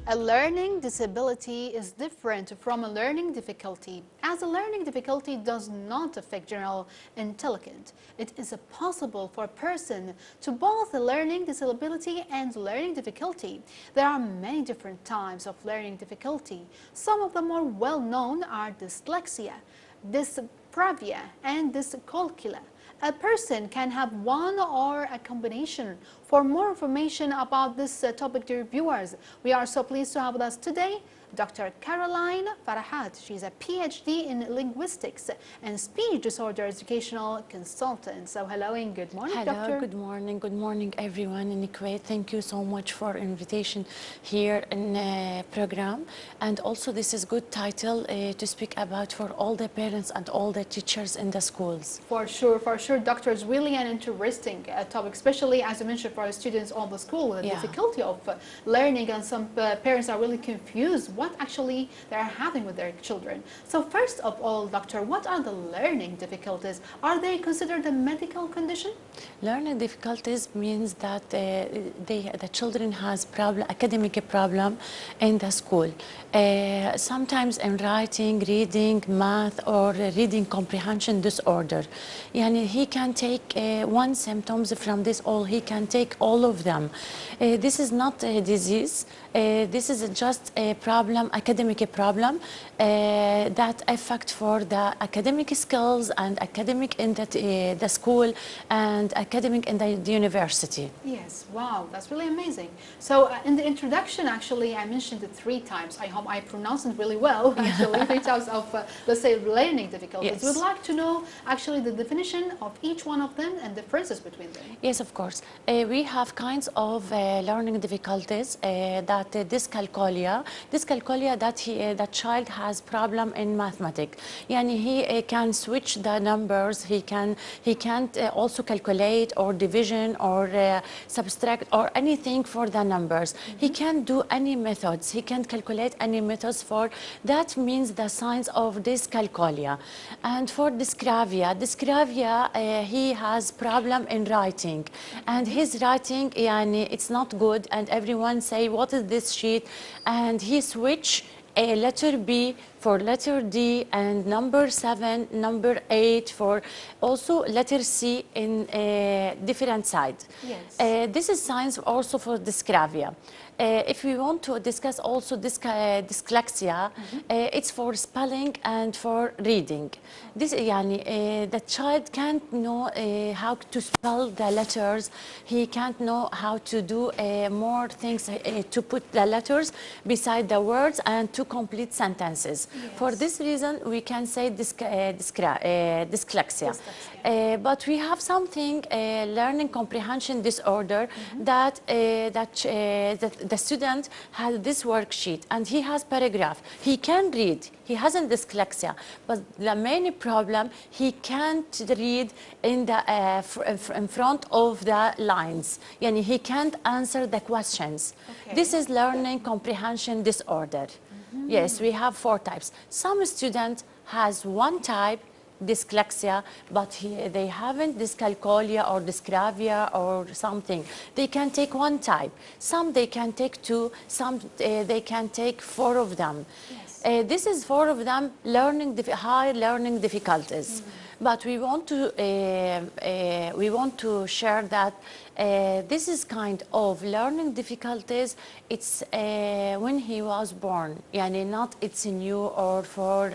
A learning disability is different from a learning difficulty, as a learning difficulty does not affect general intelligence. It is possible for a person to both a learning disability and learning difficulty. There are many different types of learning difficulty. Some of the more well-known are dyslexia, dyspraxia, and dyscalculia. A person can have one or a combination. For more information about this topic, dear viewers, we are so pleased to have with us today Dr. Caroline Farhat. She's a PhD in linguistics and speech disorder educational consultant. So hello and good morning, Doctor. Hello, good morning everyone in Kuwait. Thank you so much for invitation here in the program. And also this is good title to speak about for all the parents and all the teachers in the schools. For sure, Doctor, it's really an interesting topic, especially as you mentioned for our students on the school, the difficulty of learning, and some parents are really confused what actually they're having with their children. So first of all, Doctor, what are the learning difficulties? Are they considered a medical condition? Learning difficulties means that the children has academic problem in the school. Sometimes in writing, reading, math, or reading comprehension disorder. Yani he can take one symptoms from this, or he can take all of them. This is not a disease. This is just a problem, academic problem that affect for the academic skills and academic in the school and academic in the university. Yes, wow, that's really amazing. So in the introduction, actually, I mentioned it 3 times. I hope I pronounced it really well, actually, 3 types of, let's say, learning difficulties. Yes. We'd like to know, actually, the definition of each one of them and differences between them. Yes, of course. We have kinds of learning difficulties that dyscalculia. Dyscalculia, that the child has problem in mathematics. Yani he can switch the numbers. He can't also calculate or division or subtract or anything for the numbers. He can't do any methods. He can't calculate any methods for that. Means the signs of dyscalculia. And for dysgraphia, he has problem in writing, and his writing, yani, it's not good, and everyone say, what is this sheet? And he switch a letter B for letter D, and number 7, number 8 for also letter C in a different side. Yes. This is signs also for dysgraphia. If we want to discuss also dyslexia, it's for spelling and for reading. This, yani, the child can't know how to spell the letters. He can't know how to do more things to put the letters beside the words and to complete sentences. Yes. For this reason, we can say dyslexia. But we have something, learning comprehension disorder, that the student has this worksheet and he has paragraph. He can read. He hasn't dyslexia, but the main problem, he can't read in the in front of the lines. Yani he can't answer the questions. Okay. This is learning comprehension disorder. Yes, we have 4 types. Some student has one type, dyslexia, but they haven't dyscalculia or dysgraphia or something. They can take one type. Some they can take 2. Some they can take 4 of them. Yes. This is 4 of them high learning difficulties. But we want to share that this is kind of learning difficulties. It's when he was born, yani not it's new or for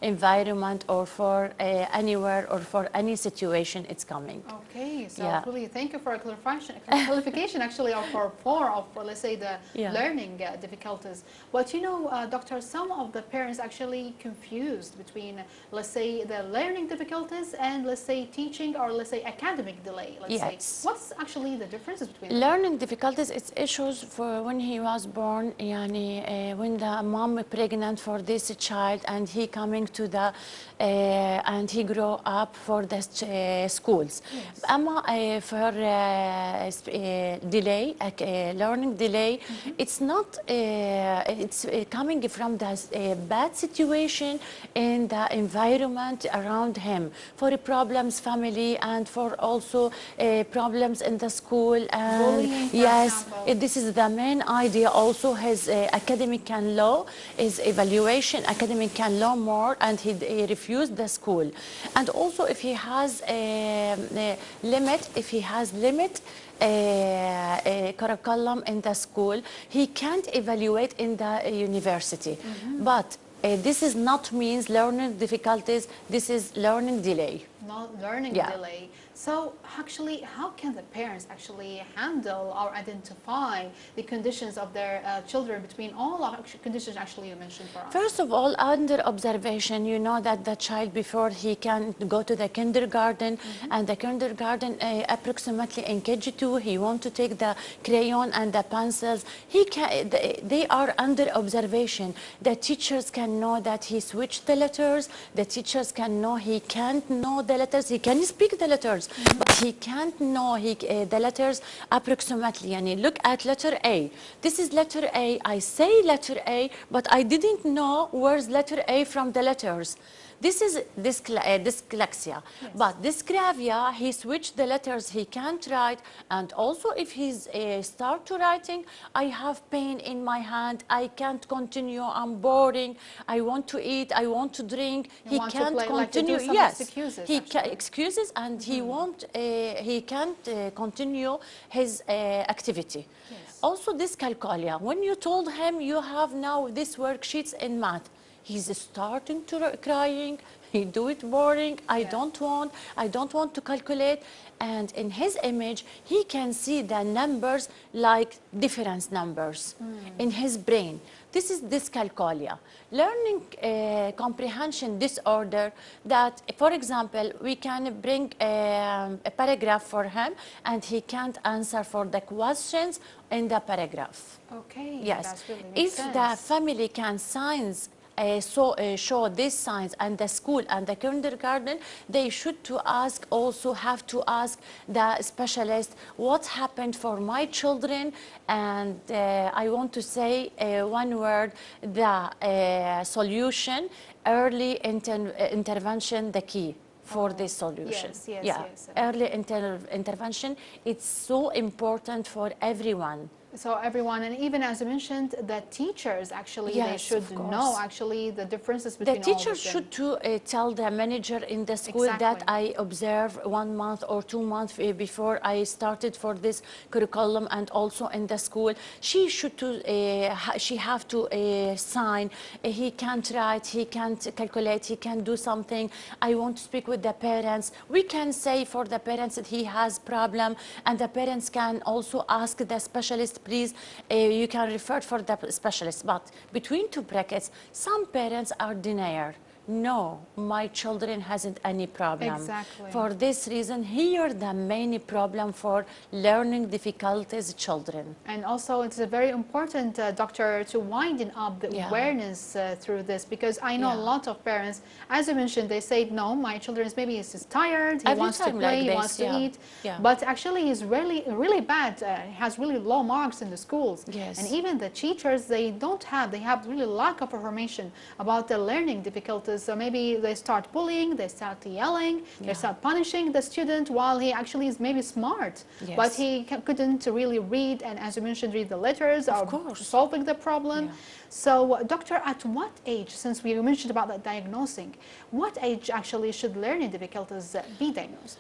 environment or for anywhere or for any situation it's coming. Okay, so really thank you for a clarification actually of for 4 of, let's say, the learning difficulties. But you know, Doctor, some of the parents actually confused between, let's say, the learning difficulties and, let's say, teaching or, let's say, academic delay, let's say. What's actually the differences between them? Learning difficulties, it's issues for when he was born, yani, when the mom pregnant for this child and he coming to the and he grow up for the schools. Yes. For delay, learning delay, it's not, it's coming from the bad situation in the environment around him, for problems family and for also problems in the school, and Bullying, for yes, example. this is the main idea. Also, his academic and law is evaluation, academic and law more, and he refused the school. And also, if he has a limit, curriculum in the school, he can't evaluate in the university. But this is not means learning difficulties. This is learning delay. Not learning delay. So actually, how can the parents actually handle or identify the conditions of their children between all our conditions actually you mentioned for us? First of all, under observation, you know that the child before he can go to the kindergarten, and the kindergarten approximately in KG2, he want to take the crayon and the pencils. They are under observation. The teachers can know that he switched the letters. The teachers can know he can't know the letters. He can speak the letters, but he can't know the letters approximately. Yani look at letter A. This is letter A. I say letter A, but I didn't know where's letter A from the letters. This is dyslexia. Yes. But dysgraphia, he switched the letters, he can't write. And also if he's start to writing, I have pain in my hand, I can't continue, I'm boring, I want to eat, I want to drink. He can't continue. Like yes, excuses, he excuses, and he can't continue his activity. Yes. Also dyscalculia. When you told him you have now this worksheets in math, he's starting to crying. He do it boring. I don't want to calculate. And in his image, he can see the numbers like different numbers in his brain. This is dyscalculia. Learning comprehension disorder, that, for example, we can bring a paragraph for him and he can't answer for the questions in the paragraph. Okay, yes. that's really makes If sense. the family can show these signs, and the school and the kindergarten, they should have to ask the specialist what happened for my children. And I want to say one word, the solution, early intervention, the key for this solution. Yes. Early intervention, it's so important for everyone. So everyone, and even as I mentioned, the teachers actually, they should know actually the differences between the teachers should tell the manager in the school that I observe 1 month or 2 months before I started for this curriculum, and also in the school she have to sign. He can't write, he can't calculate, he can't do something. I want to speak with the parents. We can say for the parents that he has problem, and the parents can also ask the specialist, please, you can refer for the specialist. But between two brackets, some parents are denier. No, my children hasn't any problem. Exactly. For this reason, here the main problem for learning difficulties children. And also it's a very important, doctor, to widen up the awareness through this, because I know a lot of parents, as you mentioned, they say, no, my children maybe is just tired, he wants to play, he wants to eat, but actually he's really bad, he has really low marks in the schools. Yes. And even the teachers, they have really lack of information about the learning difficulties. So maybe they start bullying, they start yelling, they start punishing the student while he actually is maybe smart, but he couldn't really read, and as you mentioned, read the letters or solving the problem. So doctor, at what age, since we mentioned about the diagnosing, what age actually should learning difficulties be diagnosed?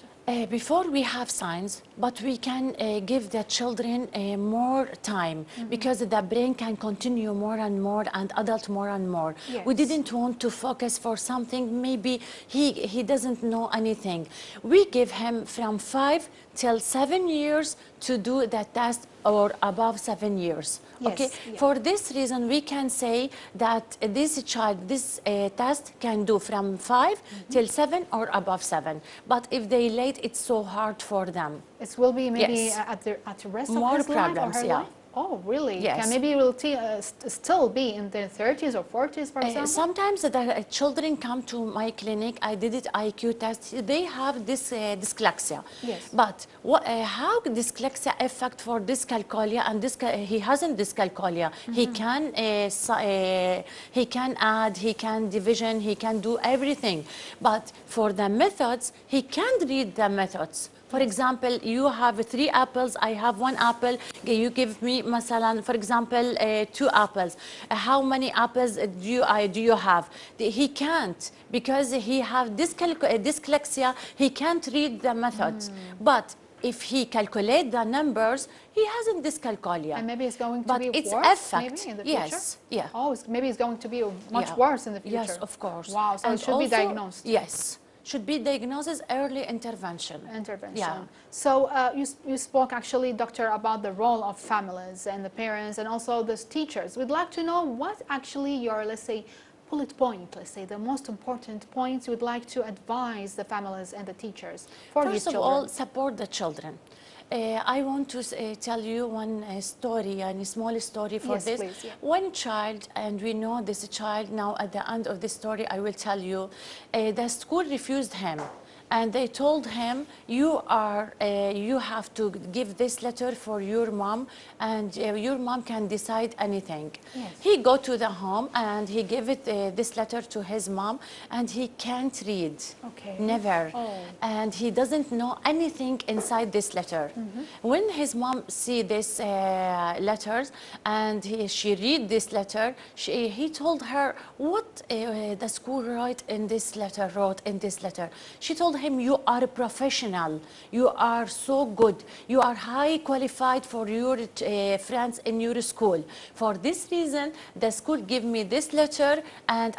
Before we have signs, but we can give the children more time, because the brain can continue more and more, and adult more and more. Yes. We didn't want to focus for something, maybe he doesn't know anything. We give him from 5 till 7 years to do the test, or above 7 years. Okay. For this reason, we can say that this child, this test can do from 5 till 7 or above 7. But if they late, it's so hard for them. It will be maybe at the rest of more his problems, life or her life? Oh, really? Yes. Can maybe will still be in their 30s or 40s, for example? Sometimes the children come to my clinic. I did it IQ test. They have this dyslexia. Yes. But how dyslexia affect for dyscalculia, and he hasn't dyscalculia. He can add, he can division, he can do everything. But for the methods, he can't read the methods. For example, you have 3 apples, I have 1 apple, you give me, مثلا, for example, 2 apples. How many apples do you have? He can't, because he have dyslexia, he can't read the methods. But if he calculate the numbers, he hasn't dyscalculia. And maybe it's going to but be it's worse effect. maybe in the future? Yes, yeah. Oh, maybe it's going to be much worse in the future. Yes, of course. Wow, so and it should be diagnosed. Yes, should be diagnosed early intervention. Yeah. So you spoke actually, doctor, about the role of families and the parents and also the teachers. We'd like to know what actually your, let's say, bullet point, let's say, the most important points you would like to advise the families and the teachers for these children. First of all, support the children. I want to tell you one story, a small story for this. Please, yeah. One child, and we know this child now. At the end of the story, I will tell you, the school refused him. And they told him, you have to give this letter for your mom, and your mom can decide anything. Yes. He go to the home and he gave this letter to his mom, and he can't read. Okay. Never. Oh. And he doesn't know anything inside this letter. When his mom see this letters and she read this letter, he told her what the school wrote in this letter. She told him, you are a professional, you are so good, you are high qualified for your friends in your school. For this reason, the school give me this letter, and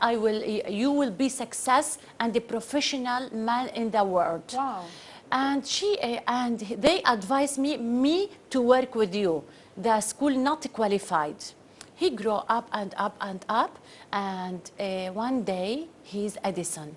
you will be success and a professional man in the world. Wow. And they advised me to work with you. The school not qualified. He grew up and up and up, and one day he's Edison.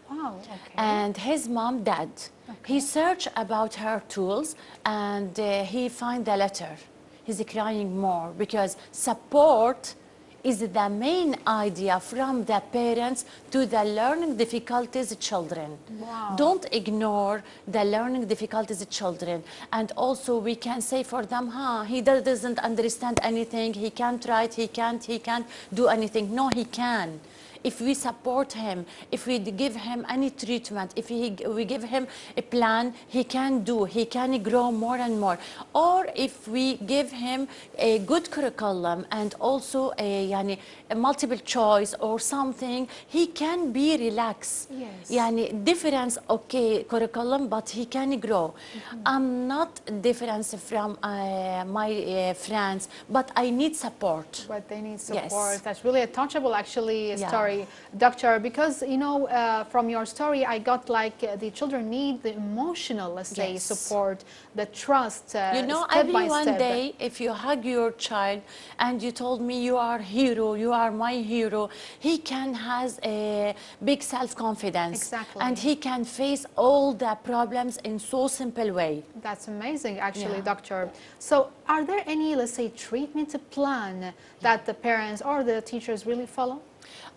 Wow, okay. And his mom died. Okay. He searched about her tools, and he find the letter. He's crying more because support is the main idea from the parents to the learning difficulties children. Wow. Don't ignore the learning difficulties children. And also we can say for them, he doesn't understand anything, he can't write, he can't do anything. No, he can. If we support him, if we give him any treatment, if we give him a plan, he can grow more and more. Or if we give him a good curriculum and also a multiple choice or something, he can be relaxed. Yes. Difference, okay, curriculum, but he can grow. I'm not different from my friends, but I need support. But they need support. Yes. That's really a touchable, actually, story. Doctor, because from your story I got like the children need the emotional, let's say, support, the trust, every one day if you hug your child and you told me you are hero, you are my hero, he can has a big self-confidence. Exactly. And he can face all the problems in so simple way. That's amazing, actually, doctor. So are there any, let's say, treatment plan that the parents or the teachers really follow?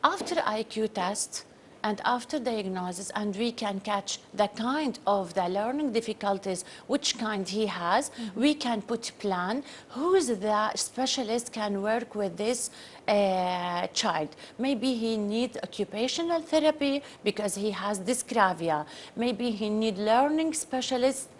After IQ test and after diagnosis, and we can catch the kind of the learning difficulties, which kind he has, we can put plan who's the specialist can work with this child. Maybe he needs occupational therapy because he has dysgraphia. Maybe he need learning specialist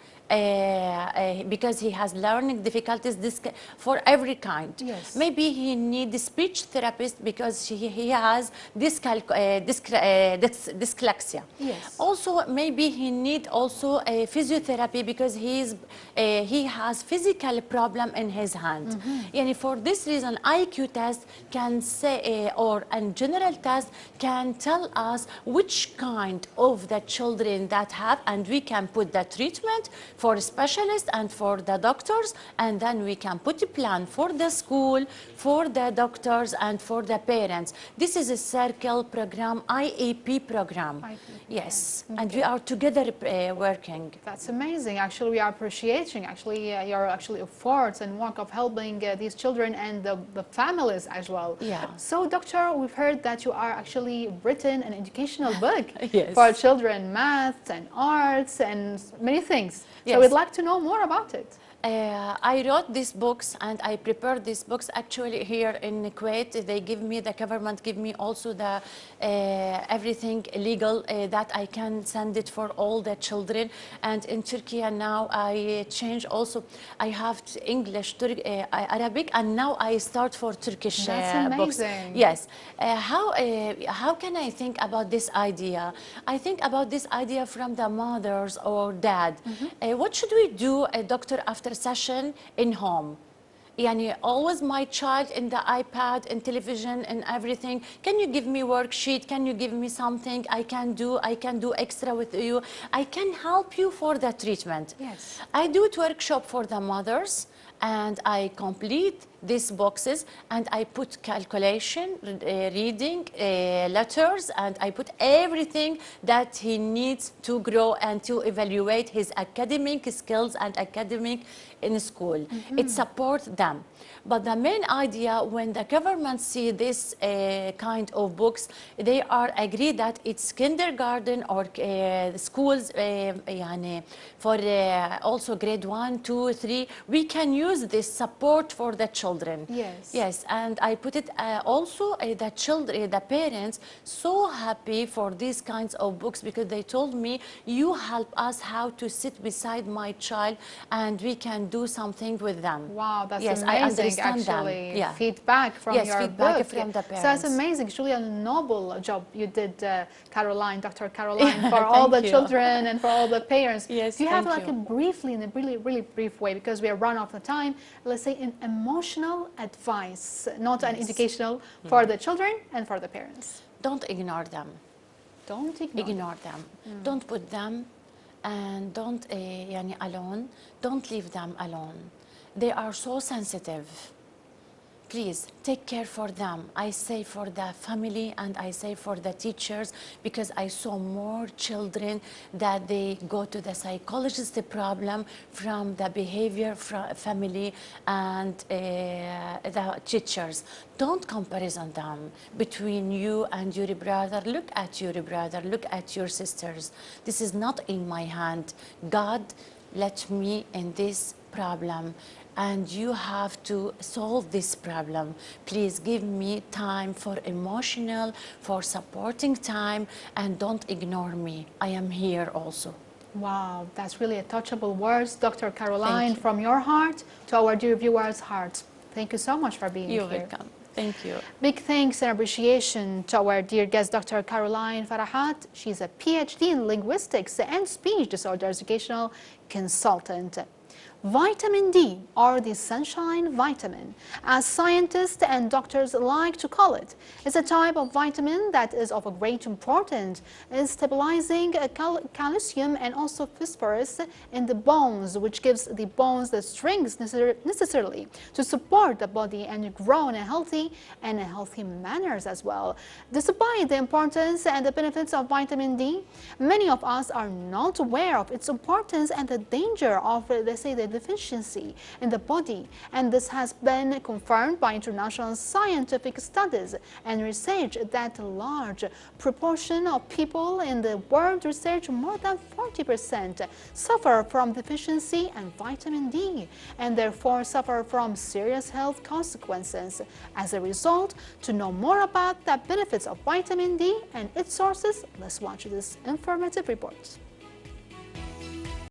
because he has learning difficulties for every kind. Yes. Maybe he needs a speech therapist because he has dyslexia. Yes. Also, maybe he needs also a physiotherapy because he has physical problem in his hand. And for this reason, IQ test can say, or a general test can tell us which kind of the children that have, and we can put the treatment for specialists and for the doctors, and then we can put a plan for the school, for the doctors, and for the parents. This is a circle program, IAP program. Yes, and we are together working. That's amazing. Actually, we are appreciating your efforts and work of helping these children and the families as well. Yeah. So, doctor, we've heard that you are actually written an educational book Yes. for children, maths and arts and many things. Yes. So we'd like to know more about it. I wrote these books and I prepared these books actually here in Kuwait. They give me, the government give me also the everything legal that I can send it for all the children. And in Turkey now I change also, I have English, Arabic, and now I start for Turkish books. Yes. How can I think about this idea? I think about this idea from the mothers or dad. What should we do, doctor, after session in home? Yani always my child in the iPad and television and everything. Can you give me worksheet? Can you give me something I can do extra with you? I can help you for the treatment. Yes. I do it workshop for the mothers, and I complete these boxes and I put calculation, reading, letters, and I put everything that he needs to grow and to evaluate his academic skills and academic in school. It supports them. But the main idea, when the government see this kind of books, they are agree that it's kindergarten or schools for also grade 1, 2, 3. We can use this support for the children. Yes. Yes, and I put it also the children, the parents, so happy for these kinds of books because they told me, you help us how to sit beside my child and we can do something with them. Wow, that's amazing. I understand actually. them. Yeah. Feedback from your feedback book. from the parents. So that's amazing. It's really a noble job you did, Caroline, Dr. Caroline, for all the children and for all the parents. Yes, do you have like a briefly, in a really brief way, because we are run off the time, let's say an emotional advice, not an educational, for the children and for the parents? Don't ignore them. Don't ignore them. Don't put them and don't alone. Don't leave them alone. They are so sensitive. Please take care for them. I say for the family and I say for the teachers, because I saw more children that they go to the psychologist problem from the behavior from family and the teachers. Don't comparison them between you and your brother. Look at your brother, look at your sisters. This is not in my hand. God let me in this problem, and you have to solve this problem. Please give me time for emotional, for supporting time, and don't ignore me. I am here also. Wow, that's really a touchable words, Dr. Caroline, from your heart to our dear viewers' hearts. Thank you so much for being here. You're welcome. Thank you. Big thanks and appreciation to our dear guest, Dr. Caroline Farhat. She's a PhD in linguistics and speech disorder educational consultant. Vitamin D, or the sunshine vitamin, as scientists and doctors like to call it, is a type of vitamin that is of a great importance in stabilizing calcium and also phosphorus in the bones, which gives the bones the strength necessarily to support the body and grow in a healthy manners as well. Despite the importance and the benefits of vitamin D, many of us are not aware of its importance and the danger of, let's say, the deficiency in the body, and this has been confirmed by international scientific studies and research that a large proportion of people in the world research, more than 40%, suffer from deficiency in vitamin D and therefore suffer from serious health consequences. As a result, to know more about the benefits of vitamin D and its sources, let's watch this informative report.